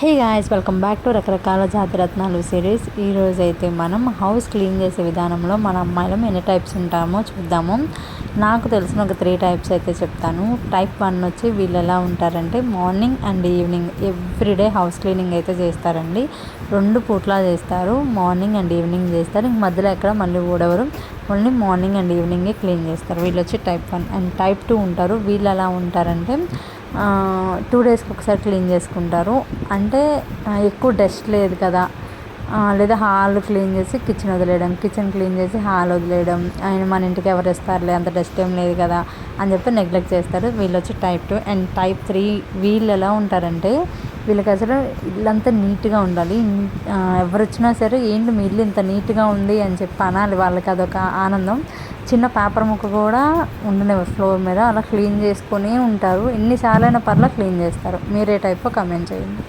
Hey guys, welcome back to రకరకాల జాతిరత్నాలు series. ఈరోజు అయితే మనం హౌస్ క్లీన్ చేసే విధానంలో మన అమ్మాయిలం ఎన్ని టైప్స్ ఉంటామో చూద్దాము. నాకు తెలిసిన ఒక 3 టైప్స్ అయితే చెప్తాను. టైప్ 1 వచ్చి వీళ్ళు ఎలా ఉంటారంటే morning and evening everyday house cleaning అయితే చేస్తారండి. 2 పూట్లా చేస్తారు, మార్నింగ్ అండ్ ఈవినింగ్ చేస్తారు. ఇంక మధ్యలో ఎక్కడ మళ్ళీ ఊడవరు, ఓన్లీ మార్నింగ్ అండ్ ఈవినింగే క్లీన్ చేస్తారు. వీళ్ళు వచ్చి టైప్ 1. అండ్ టైప్ 2 ఉంటారు. వీళ్ళు ఎలా ఉంటారంటే 2 డేస్కి ఒకసారి క్లీన్ చేసుకుంటారు. అంటే ఎక్కువ డస్ట్ లేదు కదా, లేదా హాల్ క్లీన్ చేసి కిచెన్ వదిలేయడం, కిచెన్ క్లీన్ చేసి హాల్ వదిలేయడం, ఆయన మన ఇంటికి ఎవరు వస్తారులే అంత డస్ట్ ఏం లేదు కదా అని చెప్పి నెగ్లెక్ట్ చేస్తారు. వీళ్ళు వచ్చి టైప్ 2. అండ్ టైప్ 3 వీళ్ళు ఎలా ఉంటారంటే వీళ్ళకి అసలు ఇల్లంతా నీట్గా ఉండాలి. ఎవరు వచ్చినా సరే ఏంటి మీ ఇల్లు ఇంత నీట్గా ఉంది అని చెప్పి అనాలి. వాళ్ళకి అదొక ఆనందం. చిన్న పేపర్ ముక్క కూడా ఉండనివ్వరు ఫ్లోర్ మీద, అలా క్లీన్ చేసుకొని ఉంటారు. ఎన్నిసార్లైనా పర్లా క్లీన్ చేస్తారు. మీరే టైప్ కామెంట్ చేయండి.